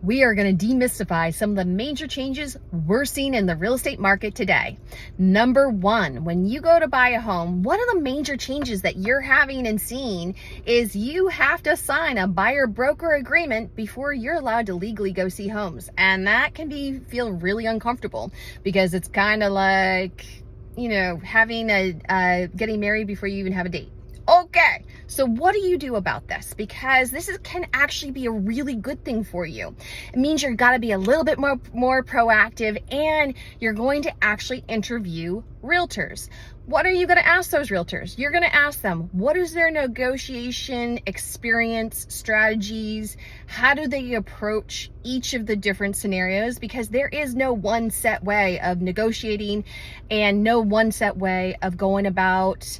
We are going to demystify some of the major changes we're seeing in the real estate market today. Number one, when you go to buy a home, one of the major changes that you're having and seeing is you have to sign a buyer broker agreement before you're allowed to legally go see homes. And that can feel really uncomfortable because it's kind of like, having getting married before you even have a date. Okay, so what do you do about this? Because can actually be a really good thing for you. It means you've got to be a little bit more proactive, and you're going to actually interview realtors. What are you going to ask those realtors? You're going to ask them, what is their negotiation experience, strategies? How do they approach each of the different scenarios? Because there is no one set way of negotiating and no one set way of going about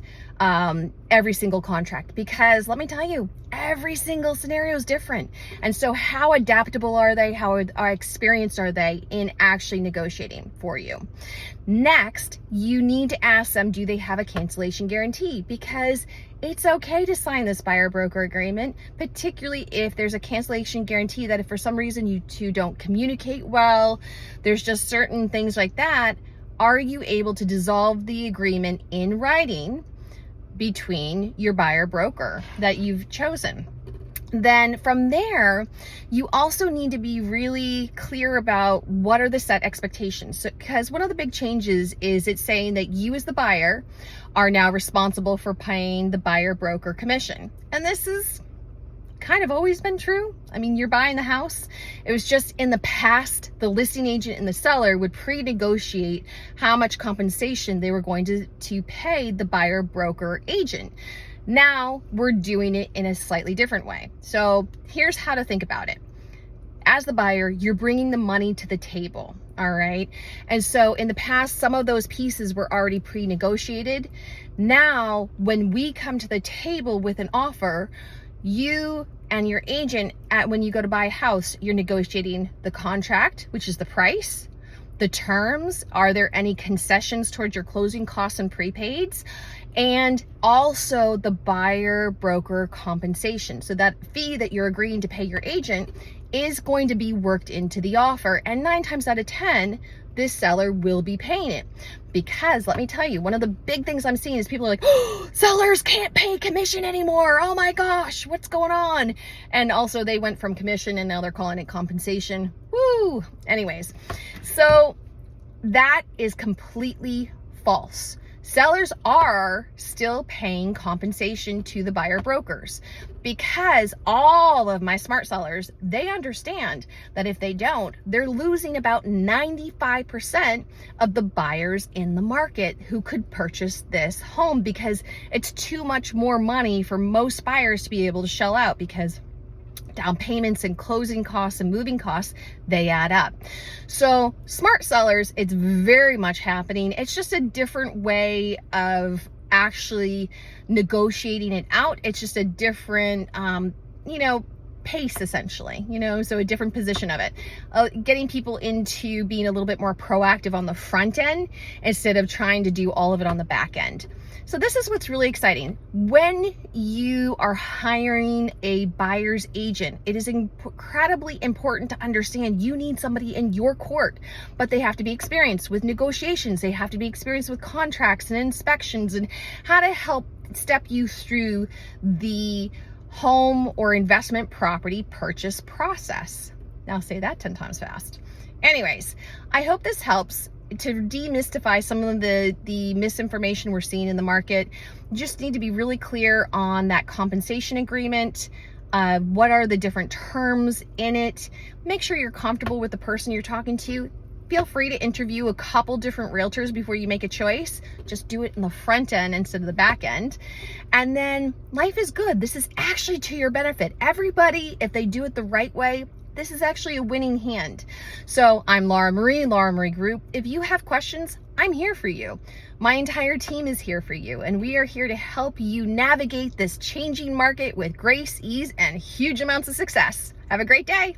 every single contract, because let me tell you, every single scenario is different. And so how adaptable are they? How experienced are they in actually negotiating for you? Next, you need to ask them, do they have a cancellation guarantee? Because it's okay to sign this buyer broker agreement, particularly if there's a cancellation guarantee that if for some reason you two don't communicate well, there's just certain things like that. Are you able to dissolve the agreement in writing between your buyer broker that you've chosen? Then from there, you also need to be really clear about what are the set expectations. So, because one of the big changes is it's saying that you as the buyer are now responsible for paying the buyer broker commission. And this is kind of always been true. I mean, you're buying the house. It was just in the past, the listing agent and the seller would pre-negotiate how much compensation they were going to pay the buyer broker agent. Now we're doing it in a slightly different way. So here's how to think about it. As the buyer, you're bringing the money to the table. All right. And so in the past, some of those pieces were already pre-negotiated. Now, when we come to the table with an offer, you and your agent, when you go to buy a house, you're negotiating the contract, which is the price, the terms, are there any concessions towards your closing costs and prepaids, and also the buyer broker compensation. So that fee that you're agreeing to pay your agent is going to be worked into the offer. And 9 times out of 10, this seller will be paying it. Because let me tell you, one of the big things I'm seeing is people are like, oh, sellers can't pay commission anymore. Oh my gosh, what's going on? And also they went from commission and now they're calling it compensation. Woo! Anyways, so that is completely false. Sellers are still paying compensation to the buyer brokers, because all of my smart sellers, they understand that if they don't, they're losing about 95% of the buyers in the market who could purchase this home, because it's too much more money for most buyers to be able to shell out, because down payments and closing costs and moving costs, they add up. So smart sellers, it's very much happening. It's just a different way of actually negotiating it out. It's just a different, pace essentially, so a different position of it. Getting people into being a little bit more proactive on the front end instead of trying to do all of it on the back end. So this is what's really exciting. When you are hiring a buyer's agent, it is incredibly important to understand you need somebody in your court, but they have to be experienced with negotiations. They have to be experienced with contracts and inspections and how to help step you through the home or investment property purchase process. Now say that 10 times fast. Anyways, I hope this helps to demystify some of the misinformation we're seeing in the market. You just need to be really clear on that compensation agreement. What are the different terms in it? Make sure you're comfortable with the person you're talking to. Feel free to interview a couple different realtors before you make a choice. Just do it in the front end instead of the back end. And then life is good. This is actually to your benefit. Everybody, if they do it the right way, this is actually a winning hand. So I'm Laura Marie Group. If you have questions, I'm here for you. My entire team is here for you, and we are here to help you navigate this changing market with grace, ease, and huge amounts of success. Have a great day.